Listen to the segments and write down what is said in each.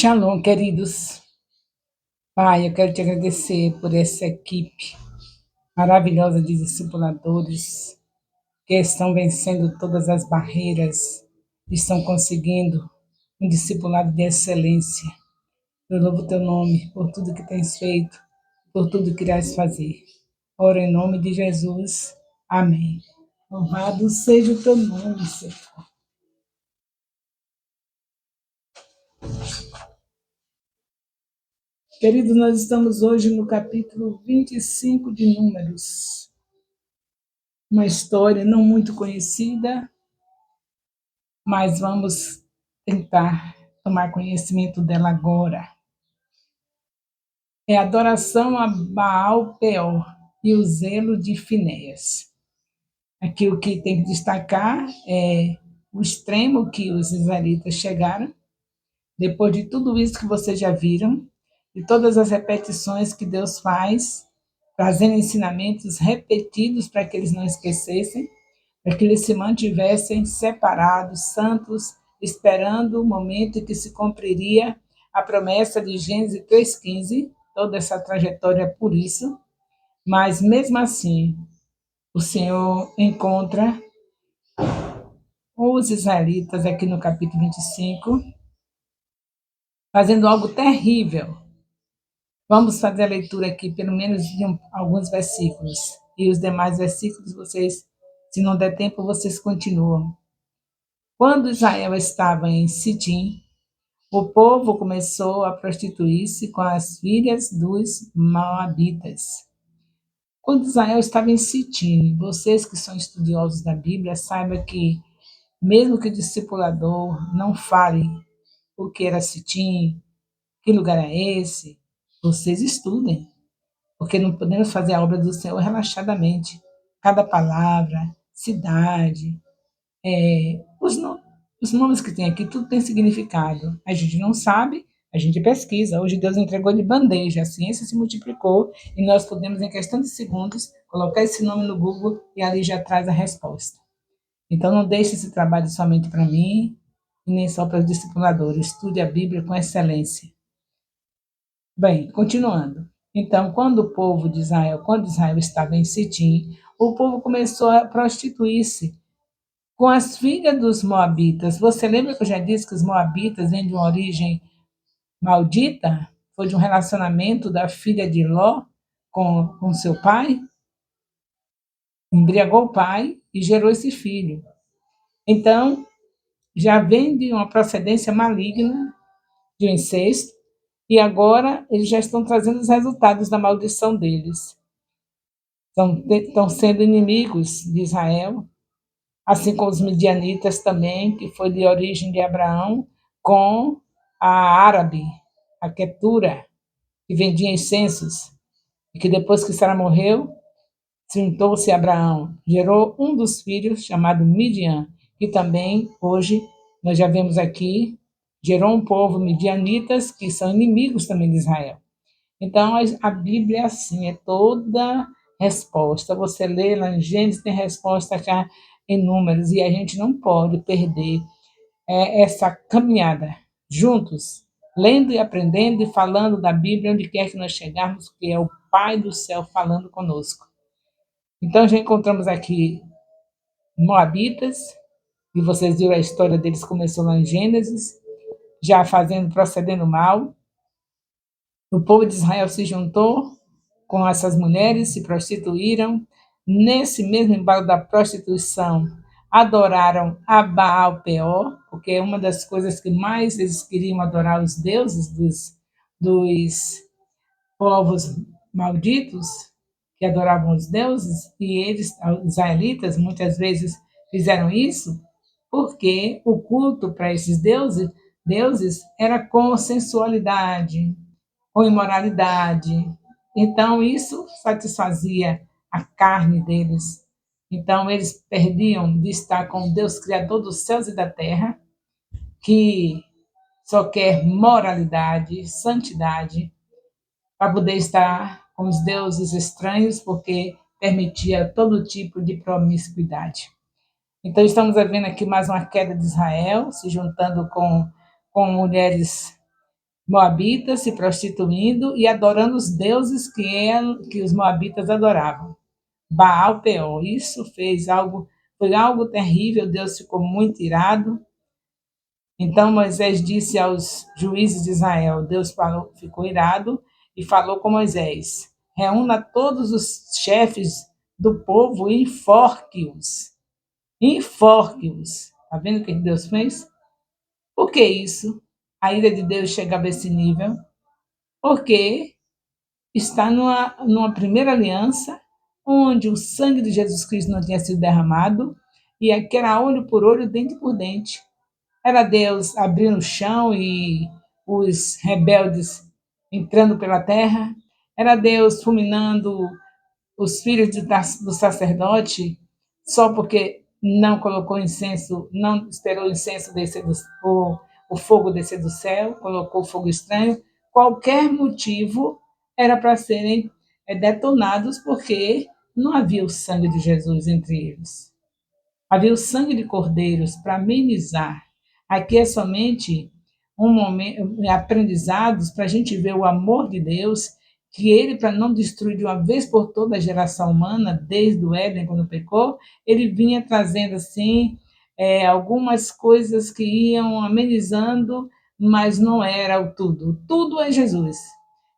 Shalom, queridos. Pai, eu quero te agradecer por essa equipe maravilhosa de discipuladores que estão vencendo todas as barreiras, estão conseguindo um discipulado de excelência. Eu louvo teu nome por tudo que tens feito, por tudo que irás fazer. Oro em nome de Jesus. Amém. Louvado seja o teu nome, Senhor. Queridos, nós estamos hoje no capítulo 25 de Números. Uma história não muito conhecida, mas vamos tentar tomar conhecimento dela agora. É a adoração a Baal Peor e o zelo de Finéias. Aqui o que tem que destacar é o extremo que os israelitas chegaram, depois de tudo isso que vocês já viram, e todas as repetições que Deus faz, trazendo ensinamentos repetidos para que eles não esquecessem, para que eles se mantivessem separados, santos, esperando o momento em que se cumpriria a promessa de Gênesis 3,15, toda essa trajetória por isso, mas mesmo assim, o Senhor encontra os israelitas aqui no capítulo 25, fazendo algo terrível. Vamos fazer a leitura aqui, pelo menos de alguns versículos, e os demais versículos vocês, se não der tempo, vocês continuam. Quando Israel estava em Sitim, o povo começou a prostituir-se com as filhas dos Moabitas. Quando Israel estava em Sitim, vocês que são estudiosos da Bíblia, saibam que, mesmo que o discipulador não fale o que era Sitim, que lugar é esse, vocês estudem, porque não podemos fazer a obra do Senhor relaxadamente. Cada palavra, cidade, os, no- os nomes que tem aqui, tudo tem significado. A gente não sabe, a gente pesquisa. Hoje Deus entregou de bandeja, a ciência se multiplicou e nós podemos, em questão de segundos, colocar esse nome no Google e ali já traz a resposta. Então não deixe esse trabalho somente para mim e nem só para os discipuladores. Estude a Bíblia com excelência. Bem, continuando. Então, quando Israel estava em Sitim, o povo começou a prostituir-se com as filhas dos Moabitas. Você lembra que eu já disse que os Moabitas vêm de uma origem maldita? Foi de um relacionamento da filha de Ló com seu pai? Embriagou o pai e gerou esse filho. Então, já vem de uma procedência maligna, de um incesto, e agora eles já estão trazendo os resultados da maldição deles. Estão sendo inimigos de Israel, assim como os midianitas também, que foi de origem de Abraão, com a árabe, a Quetura, que vendia incensos, e que depois que Sara morreu, juntou-se a Abraão, gerou um dos filhos, chamado Midian, que também, hoje, nós já vemos aqui, gerou um povo midianitas, que são inimigos também de Israel. Então, a Bíblia é assim, é toda resposta. Você lê lá em Gênesis, tem resposta já em Números, e a gente não pode perder essa caminhada juntos, lendo e aprendendo e falando da Bíblia onde quer que nós chegarmos, que é o Pai do céu falando conosco. Então, já encontramos aqui Moabitas, e vocês viram a história deles, começou lá em Gênesis, já procedendo mal. O povo de Israel se juntou com essas mulheres, se prostituíram. Nesse mesmo embalo da prostituição, adoraram a Baal Peor, porque é uma das coisas que mais eles queriam adorar, os deuses dos povos malditos, que adoravam os deuses, e eles, os israelitas, muitas vezes fizeram isso, porque o culto para esses deuses era com sensualidade, com imoralidade. Então, isso satisfazia a carne deles. Então, eles perdiam de estar com o Deus Criador dos céus e da terra, que só quer moralidade, santidade, para poder estar com os deuses estranhos, porque permitia todo tipo de promiscuidade. Então, estamos vendo aqui mais uma queda de Israel, se juntando com mulheres moabitas se prostituindo e adorando os deuses que os moabitas adoravam. Baal Peor. Isso foi algo terrível, Deus ficou muito irado. Então Moisés disse aos juízes de Israel, Deus falou, ficou irado e falou com Moisés, reúna todos os chefes do povo e enforque-os. Enforque-os. Está vendo o que Deus fez? Por que isso? A ira de Deus chegava a esse nível? Porque está numa primeira aliança, onde o sangue de Jesus Cristo não tinha sido derramado, e aqui era olho por olho, dente por dente. Era Deus abrindo o chão e os rebeldes entrando pela terra. Era Deus fulminando os filhos do sacerdote só porque não colocou incenso, não esperou o incenso descer o fogo descer do céu, colocou fogo estranho. Qualquer motivo era para serem detonados, porque não havia o sangue de Jesus entre eles. Havia o sangue de cordeiros para amenizar. Aqui é somente um momento, aprendizados para a gente ver o amor de Deus, que ele, para não destruir de uma vez por toda a geração humana, desde o Éden, quando pecou, ele vinha trazendo assim algumas coisas que iam amenizando, mas não era o tudo. O tudo é Jesus.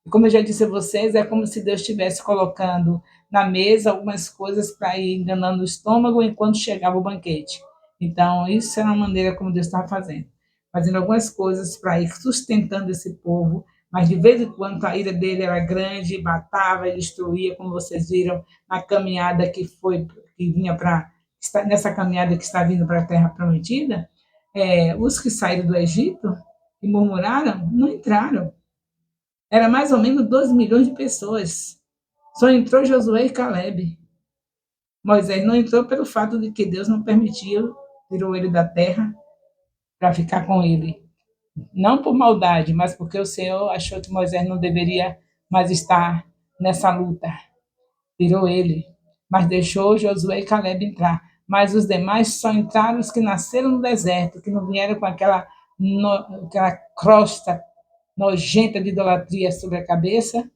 E como eu já disse a vocês, é como se Deus estivesse colocando na mesa algumas coisas para ir enganando o estômago enquanto chegava o banquete. Então, isso era uma maneira como Deus estava fazendo algumas coisas para ir sustentando esse povo, mas de vez em quando a ira dele era grande, matava e destruía, como vocês viram na caminhada que vinha para nessa caminhada que está vindo para a Terra Prometida. Os que saíram do Egito e murmuraram, não entraram. Era mais ou menos 2 milhões de pessoas. Só entrou Josué e Caleb. Moisés não entrou pelo fato de que Deus não permitiu, tirou ele da terra para ficar com ele. Não por maldade, mas porque o Senhor achou que Moisés não deveria mais estar nessa luta. Tirou ele, mas deixou Josué e Caleb entrar. Mas os demais só entraram os que nasceram no deserto, que não vieram com aquela crosta nojenta de idolatria sobre a cabeça.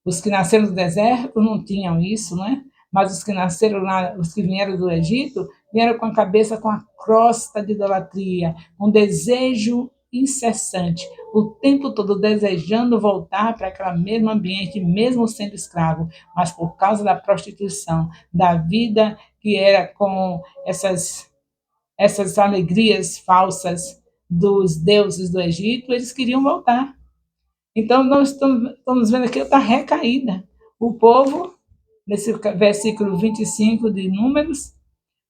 Os que nasceram do deserto não tinham isso, né? Mas os que nasceram lá, os que vieram do Egito, vieram com a cabeça com a crosta de idolatria, um desejo incessante, o tempo todo desejando voltar para aquele mesmo ambiente, mesmo sendo escravo, mas por causa da prostituição, da vida que era com essas alegrias falsas dos deuses do Egito, eles queriam voltar. Então, nós estamos vendo aqui outra recaída. O povo, nesse versículo 25 de Números,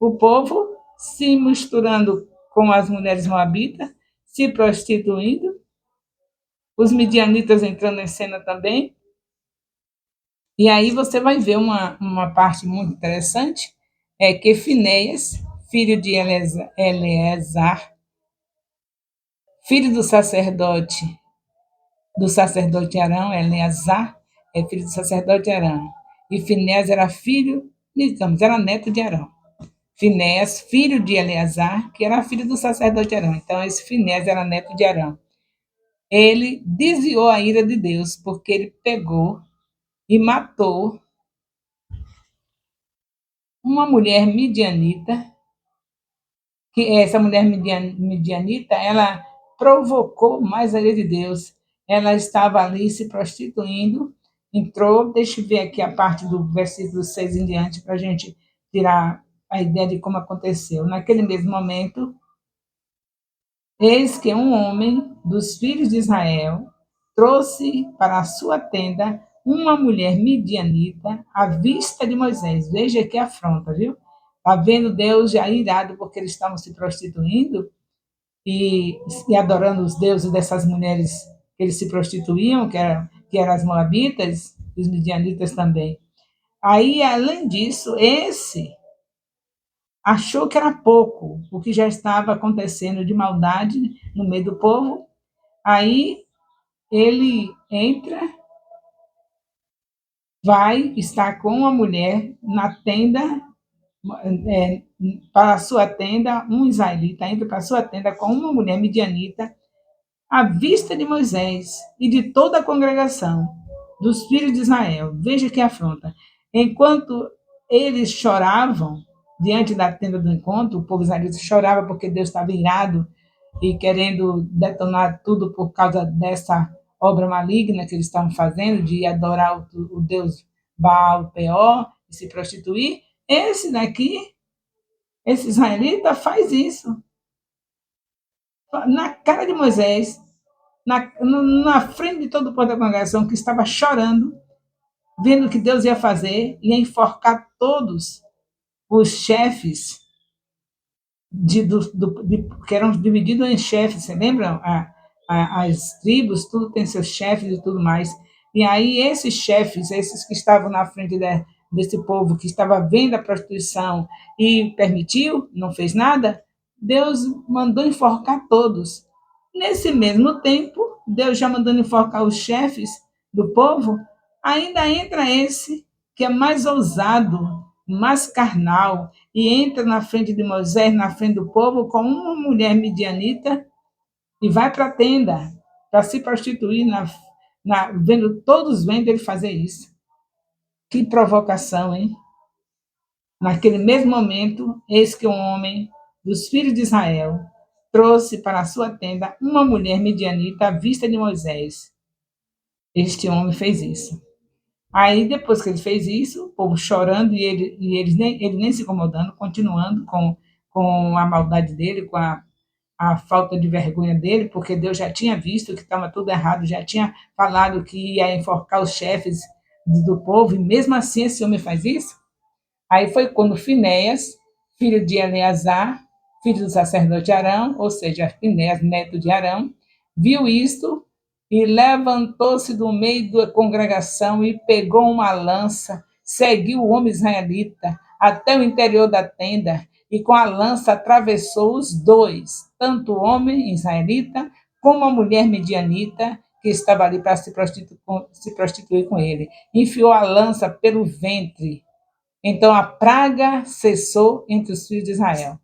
o povo se misturando com as mulheres moabitas, se prostituindo, os midianitas entrando em cena também. E aí você vai ver uma parte muito interessante, é que Finéias, filho de Eleazar, filho do sacerdote Arão, Eleazar é filho do sacerdote Arão. E Finéias era filho, digamos, era neto de Arão. Finéias, filho de Eleazar, que era filho do sacerdote Arão. Então, esse Finéias era neto de Arão. Ele desviou a ira de Deus, porque ele pegou e matou uma mulher midianita, que essa mulher midianita, ela provocou mais a ira de Deus. Ela estava ali se prostituindo, entrou, deixa eu ver aqui a parte do versículo 6 em diante, para a gente tirar a ideia de como aconteceu. Naquele mesmo momento, eis que um homem dos filhos de Israel trouxe para a sua tenda uma mulher midianita à vista de Moisés. Veja que afronta, viu? Está vendo Deus já irado porque eles estavam se prostituindo e adorando os deuses dessas mulheres que eles se prostituíam, que eram as moabitas, os midianitas também. Aí, além disso, esse achou que era pouco o que já estava acontecendo de maldade no meio do povo. Aí ele entra, vai estar com uma mulher na tenda, é, para a sua tenda, um israelita entra para a sua tenda com uma mulher midianita, à vista de Moisés e de toda a congregação dos filhos de Israel. Veja que afronta. Enquanto eles choravam diante da tenda do encontro, o povo israelita chorava porque Deus estava irado e querendo detonar tudo por causa dessa obra maligna que eles estavam fazendo, de adorar o Deus Baal, Peor, e se prostituir. Esse israelita faz isso na cara de Moisés, na frente de todo o povo da congregação, que estava chorando, vendo o que Deus ia fazer, ia enforcar todos os chefes, que eram divididos em chefes, você lembra? As tribos, tudo tem seus chefes e tudo mais. E aí esses chefes, esses que estavam na frente desse povo, que estava vendo a prostituição e permitiu, não fez nada, Deus mandou enforcar todos. Nesse mesmo tempo, Deus já mandando enforcar os chefes do povo, ainda entra esse que é mais ousado, mais carnal, e entra na frente de Moisés, na frente do povo, com uma mulher midianita, e vai para a tenda para se prostituir, vendo todos vendo ele fazer isso. Que provocação, hein? Naquele mesmo momento, eis que um homem dos filhos de Israel trouxe para a sua tenda uma mulher midianita à vista de Moisés. Este homem fez isso. Aí, depois que ele fez isso, o povo chorando ele nem se incomodando, continuando com a maldade dele, com a falta de vergonha dele, porque Deus já tinha visto que estava tudo errado, já tinha falado que ia enforcar os chefes do povo, e mesmo assim esse homem faz isso. Aí foi quando Finéias, filho de Eleazar, filho do sacerdote Arão, ou seja, Finéias, neto de Arão, viu isto e levantou-se do meio da congregação e pegou uma lança, seguiu o homem israelita até o interior da tenda e com a lança atravessou os dois, tanto o homem israelita como a mulher medianita que estava ali para se prostituir com ele. Enfiou a lança pelo ventre. Então a praga cessou entre os filhos de Israel.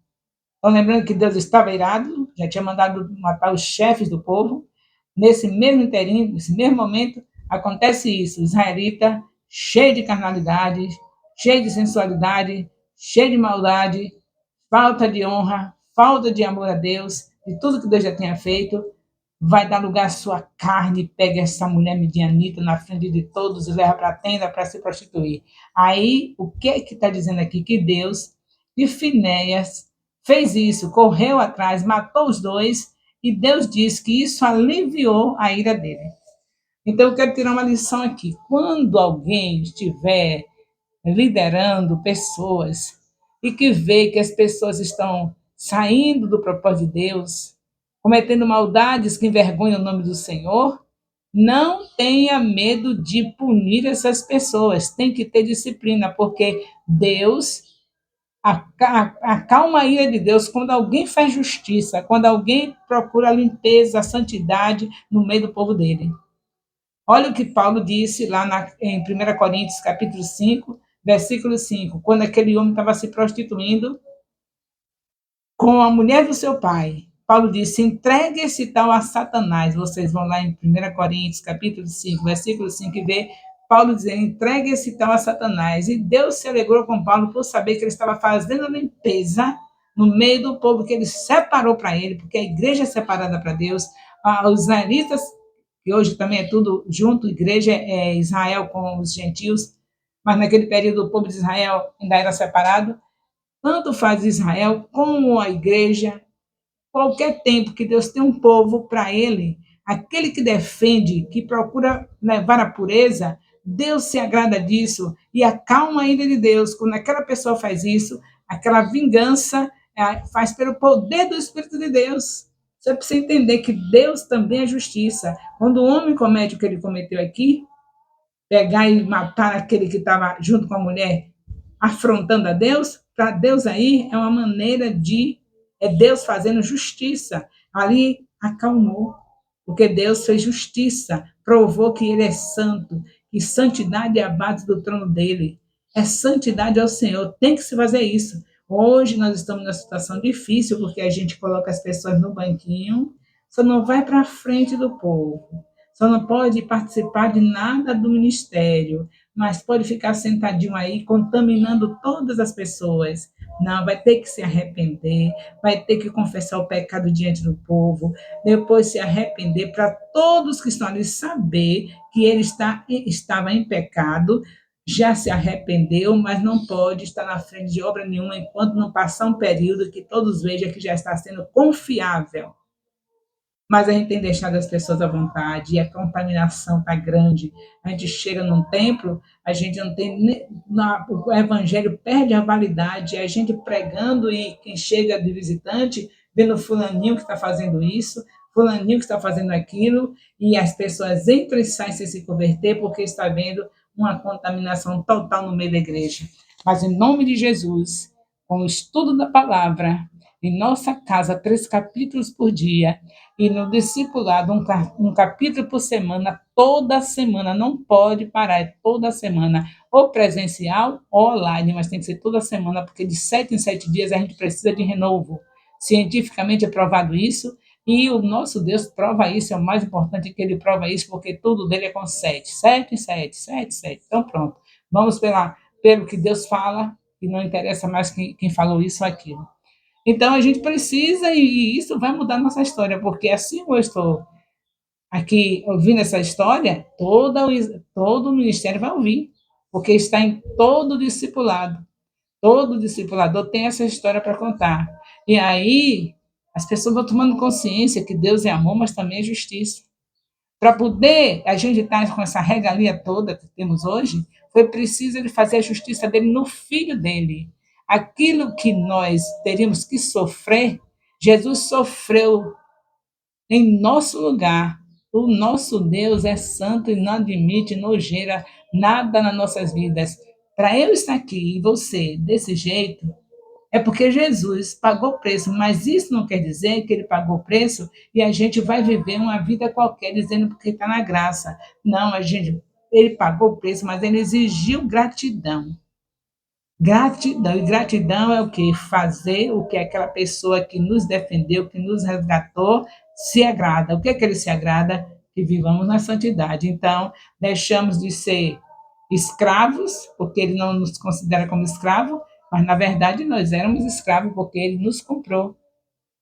Então, lembrando que Deus estava irado, já tinha mandado matar os chefes do povo. Nesse mesmo inteirinho, nesse mesmo momento, acontece isso. O israelita, cheio de carnalidade, cheio de sensualidade, cheio de maldade, falta de honra, falta de amor a Deus, de tudo que Deus já tinha feito, vai dar lugar à sua carne, pega essa mulher midianita na frente de todos e leva para a tenda para se prostituir. Aí, o que está dizendo aqui? Que Deus, de Finéias, fez isso, correu atrás, matou os dois, e Deus diz que isso aliviou a ira dele. Então, eu quero tirar uma lição aqui. Quando alguém estiver liderando pessoas e que vê que as pessoas estão saindo do propósito de Deus, cometendo maldades que envergonham o nome do Senhor, não tenha medo de punir essas pessoas. Tem que ter disciplina, porque Deus acalma a ira de Deus quando alguém faz justiça, quando alguém procura a limpeza, a santidade no meio do povo dele. Olha o que Paulo disse lá em 1 Coríntios, capítulo 5, versículo 5, quando aquele homem estava se prostituindo com a mulher do seu pai. Paulo disse: entregue esse tal a Satanás. Vocês vão lá em 1 Coríntios, capítulo 5, versículo 5, e vê Paulo dizendo: entregue esse tal a Satanás. E Deus se alegrou com Paulo por saber que ele estava fazendo limpeza no meio do povo que ele separou para ele, porque a igreja é separada para Deus. Os israelitas, que hoje também é tudo junto, igreja é Israel com os gentios, mas naquele período o povo de Israel ainda era separado. Tanto faz Israel como a igreja, qualquer tempo que Deus tem um povo para ele, aquele que defende, que procura levar a pureza, Deus se agrada disso e acalma a ira de Deus. Quando aquela pessoa faz isso, aquela vingança faz pelo poder do Espírito de Deus. Você precisa entender que Deus também é justiça. Quando o homem comete o que ele cometeu aqui, pegar e matar aquele que estava junto com a mulher, afrontando a Deus, para Deus aí é uma maneira de Deus fazendo justiça. Ali acalmou, porque Deus fez justiça, provou que ele é santo, e santidade é a base do trono dele. É santidade ao Senhor, tem que se fazer isso. Hoje nós estamos numa situação difícil, porque a gente coloca as pessoas no banquinho, só não vai para frente do povo, só não pode participar de nada do ministério, mas pode ficar sentadinho aí contaminando todas as pessoas. Não, vai ter que se arrepender, vai ter que confessar o pecado diante do povo, depois se arrepender para todos que estão ali saber que ele estava em pecado, já se arrependeu, mas não pode estar na frente de obra nenhuma enquanto não passar um período que todos vejam que já está sendo confiável. Mas a gente tem deixado as pessoas à vontade e a contaminação está grande. A gente chega num templo, a gente não tem. O evangelho perde a validade, a gente pregando e quem chega de visitante, vendo fulaninho que está fazendo isso, fulaninho que está fazendo aquilo, e as pessoas entram e saem sem se converter porque está vendo uma contaminação total no meio da igreja. Mas em nome de Jesus, com o estudo da palavra, em nossa casa, 3 capítulos por dia, e no discipulado, um capítulo por semana, toda semana, não pode parar, é toda semana, ou presencial ou online, mas tem que ser toda semana, porque de 7 em 7 dias a gente precisa de renovo. Cientificamente é provado isso, e o nosso Deus prova isso, é o mais importante que ele prova isso, porque tudo dele é com 7, 7, 7, 7, 7. Então pronto, vamos pelo que Deus fala, e não interessa mais quem falou isso ou aquilo. Então a gente precisa, e isso vai mudar a nossa história, porque assim eu estou aqui ouvindo essa história, todo o ministério vai ouvir, porque está em todo discipulado. Todo discipulador tem essa história para contar. E aí as pessoas vão tomando consciência que Deus é amor, mas também é justiça. Para poder a gente estar com essa regalia toda que temos hoje, foi preciso ele fazer a justiça dele no filho dele. Aquilo que nós teríamos que sofrer, Jesus sofreu em nosso lugar. O nosso Deus é santo e não admite nojeira nada nas nossas vidas. Para eu estar aqui e você desse jeito, é porque Jesus pagou o preço, mas isso não quer dizer que ele pagou o preço e a gente vai viver uma vida qualquer dizendo porque está na graça. Não, ele pagou o preço, mas ele exigiu gratidão. Gratidão. E gratidão é o que? Fazer o que aquela pessoa que nos defendeu, que nos resgatou, se agrada. O que é que ele se agrada? Que vivamos na santidade. Então, deixamos de ser escravos, porque ele não nos considera como escravo, mas na verdade nós éramos escravos porque ele nos comprou.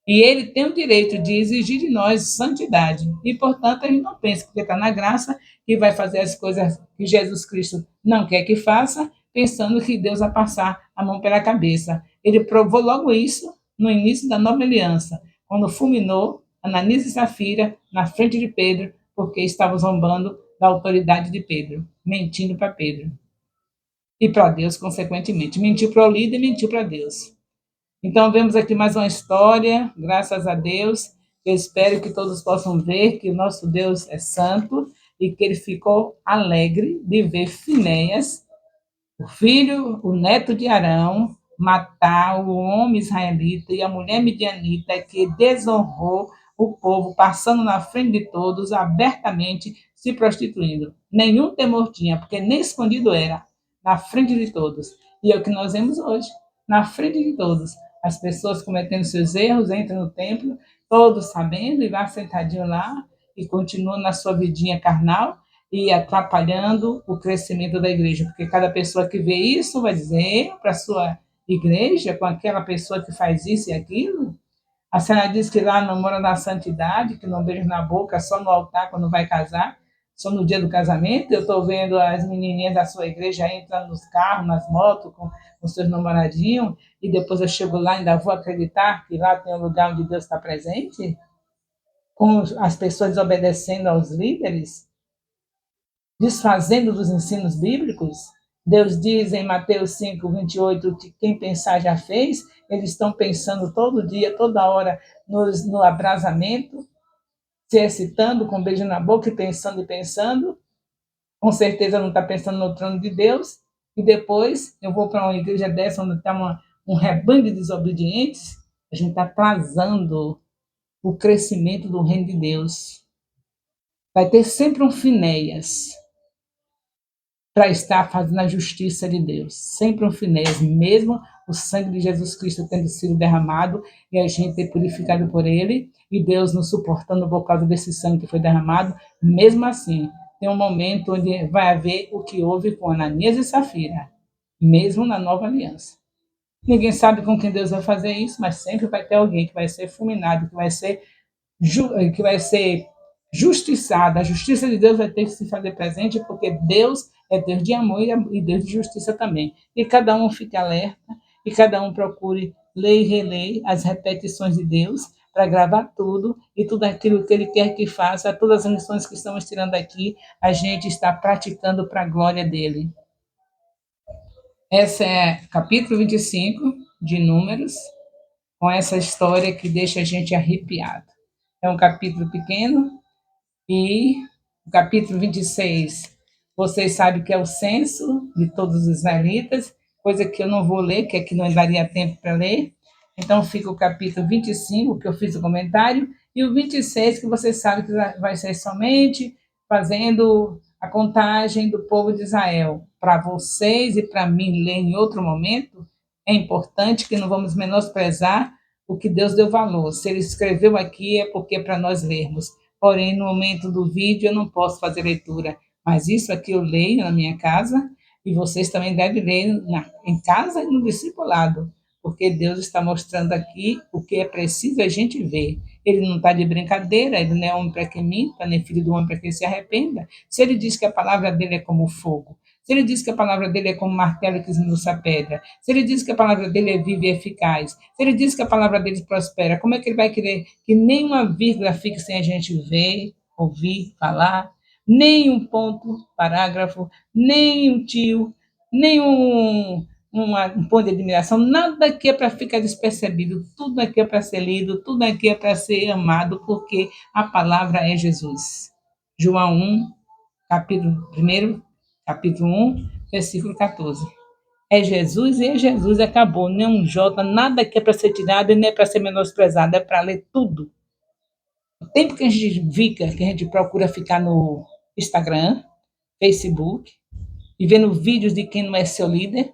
E ele tem o direito de exigir de nós santidade. E, portanto, a gente não pensa que está na graça que vai fazer as coisas que Jesus Cristo não quer que faça, pensando que Deus vai passar a mão pela cabeça. Ele provou logo isso no início da nova aliança, quando fulminou Ananias e Safira na frente de Pedro, porque estavam zombando da autoridade de Pedro, mentindo para Pedro. E para Deus, consequentemente. Mentiu para o líder e mentiu para Deus. Então, vemos aqui mais uma história, graças a Deus. Eu espero que todos possam ver que o nosso Deus é santo e que ele ficou alegre de ver Finéias, o filho, o neto de Arão, matar o homem israelita e a mulher midianita que desonrou o povo, passando na frente de todos, abertamente se prostituindo. Nenhum temor tinha, porque nem escondido era, na frente de todos. E é o que nós vemos hoje, na frente de todos. As pessoas cometendo seus erros, entram no templo, todos sabendo, e vai sentadinho lá, e continuam na sua vidinha carnal, e atrapalhando o crescimento da igreja, porque cada pessoa que vê isso vai dizer para a sua igreja, com aquela pessoa que faz isso e aquilo. A senhora diz que lá não mora na santidade, que não beija na boca, só no altar quando vai casar, só no dia do casamento. Eu estou vendo as menininhas da sua igreja entrando nos carros, nas motos, com seus namoradinhos, e depois eu chego lá e ainda vou acreditar que lá tem um lugar onde Deus está presente, com as pessoas obedecendo aos líderes, desfazendo dos ensinos bíblicos. Deus diz em Mateus 5, 28, que quem pensar já fez. Eles estão pensando todo dia, toda hora, no abrasamento, se excitando com um beijo na boca e pensando. Com certeza não está pensando no trono de Deus. E depois eu vou para uma igreja dessa, onde está um rebanho de desobedientes. A gente está atrasando o crescimento do reino de Deus. Vai ter sempre um Finéias para estar fazendo a justiça de Deus. Sempre um Finéias, mesmo o sangue de Jesus Cristo tendo sido derramado e a gente ter purificado por ele, e Deus nos suportando por causa desse sangue que foi derramado. Mesmo assim, tem um momento onde vai haver o que houve com Ananias e Safira, mesmo na nova aliança. Ninguém sabe com quem Deus vai fazer isso, mas sempre vai ter alguém que vai ser fulminado, que vai ser justiçada. A justiça de Deus vai ter que se fazer presente, porque Deus é Deus de amor e Deus de justiça também. E cada um fique alerta, e cada um procure ler e reler as repetições de Deus, para gravar tudo, e tudo aquilo que Ele quer que faça, todas as lições que estamos tirando aqui, a gente está praticando para a glória dEle. Esse é capítulo 25 de Números, com essa história que deixa a gente arrepiado. É um capítulo pequeno, e o capítulo 26, vocês sabem que é o censo de todos os israelitas, coisa que eu não vou ler, que aqui não daria tempo para ler. Então fica o capítulo 25, que eu fiz o comentário, e o 26, que vocês sabem que vai ser somente fazendo a contagem do povo de Israel. Para vocês e para mim ler em outro momento, é importante que não vamos menosprezar o que Deus deu valor. Se Ele escreveu aqui, é porque é para nós lermos. Porém, no momento do vídeo, eu não posso fazer leitura. Mas isso aqui eu leio na minha casa, e vocês também devem ler em casa e no discipulado, porque Deus está mostrando aqui o que é preciso a gente ver. Ele não está de brincadeira, ele não é homem para que minta, nem filho do homem para que se arrependa. Se ele diz que a palavra dele é como fogo, se ele diz que a palavra dele é como martelo que esmiuça a pedra, se ele diz que a palavra dele é viva e eficaz, se ele diz que a palavra dele prospera, como é que ele vai querer que nenhuma vírgula fique sem a gente ver, ouvir, falar, nem um ponto, parágrafo, nem um tio, nem um ponto de admiração, nada aqui é para ficar despercebido, tudo aqui é para ser lido, tudo aqui é para ser amado, porque a palavra é Jesus. João 1, capítulo 1, versículo 14. É Jesus e é Jesus, acabou. Nem um J, nada que é para ser tirado e nem é para ser menosprezado, é para ler tudo. O tempo que a gente fica, que a gente procura ficar no Instagram, Facebook, e vendo vídeos de quem não é seu líder,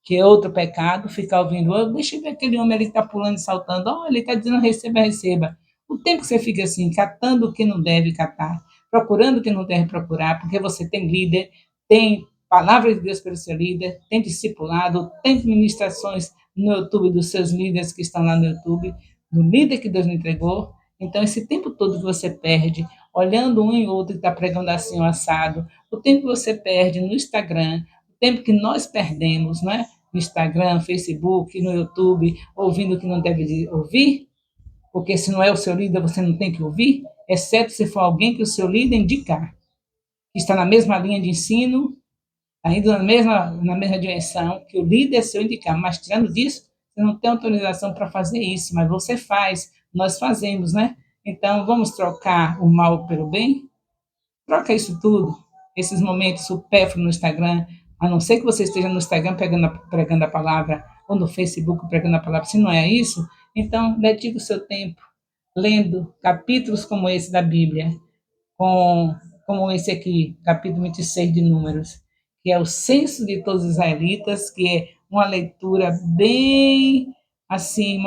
que é outro pecado, ficar ouvindo, oh, deixa eu ver aquele homem ali que está pulando e saltando, oh, ele está dizendo receba, receba. O tempo que você fica assim, catando o que não deve catar, procurando o que não deve procurar, porque você tem líder, tem palavra de Deus pelo seu líder, tem discipulado, tem ministrações no YouTube dos seus líderes que estão lá no YouTube, do líder que Deus me entregou. Então, esse tempo todo que você perde, olhando um e outro que está pregando assim, um assado, o tempo que você perde no Instagram, o tempo que nós perdemos, né? No Instagram, Facebook, no YouTube, ouvindo o que não deve ouvir, porque se não é o seu líder, você não tem que ouvir, exceto se for alguém que o seu líder indicar, que está na mesma linha de ensino, ainda na mesma direção, que o líder é seu indicar, mas tirando disso, você não tem autorização para fazer isso, mas você faz, nós fazemos, né? Então, vamos trocar o mal pelo bem? Troca isso tudo, esses momentos supérfluos no Instagram, a não ser que você esteja no Instagram pregando a palavra, ou no Facebook pregando a palavra, se não é isso, então dedique o seu tempo lendo capítulos como esse da Bíblia, como esse aqui, capítulo 26 de Números, que é o censo de todos os israelitas, que é uma leitura bem assim,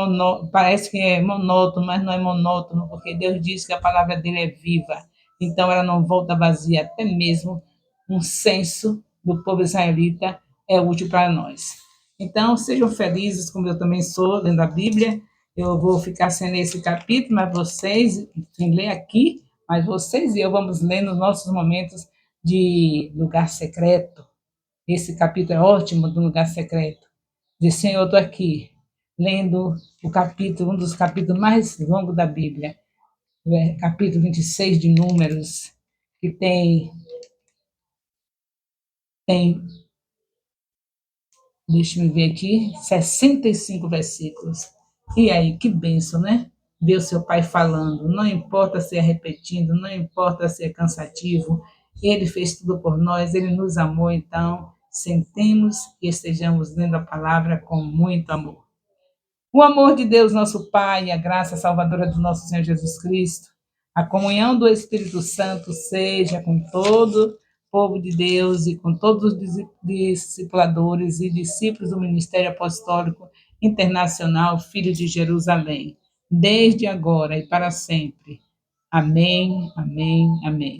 parece que é monótono, mas não é monótono, porque Deus diz que a palavra dele é viva, então ela não volta vazia, até mesmo um censo do povo israelita é útil para nós. Então, sejam felizes, como eu também sou, lendo a Bíblia. Eu vou ficar sem ler esse capítulo, mas vocês, sem ler aqui, mas vocês e eu vamos ler nos nossos momentos de lugar secreto. Esse capítulo é ótimo, do lugar secreto. Diz, Senhor, eu estou aqui, lendo o capítulo, um dos capítulos mais longos da Bíblia, capítulo 26 de Números, que tem, deixa eu ver aqui, 65 versículos. E aí, que bênção, né? Ver o seu pai falando, não importa ser repetindo, não importa ser cansativo, ele fez tudo por nós, ele nos amou, então sentemos e estejamos lendo a palavra com muito amor. O amor de Deus, nosso Pai, a graça salvadora do nosso Senhor Jesus Cristo, a comunhão do Espírito Santo seja com povo de Deus e com todos os discipuladores e discípulos do Ministério Apostólico Internacional Filho de Jerusalém, desde agora e para sempre. Amém, amém, amém.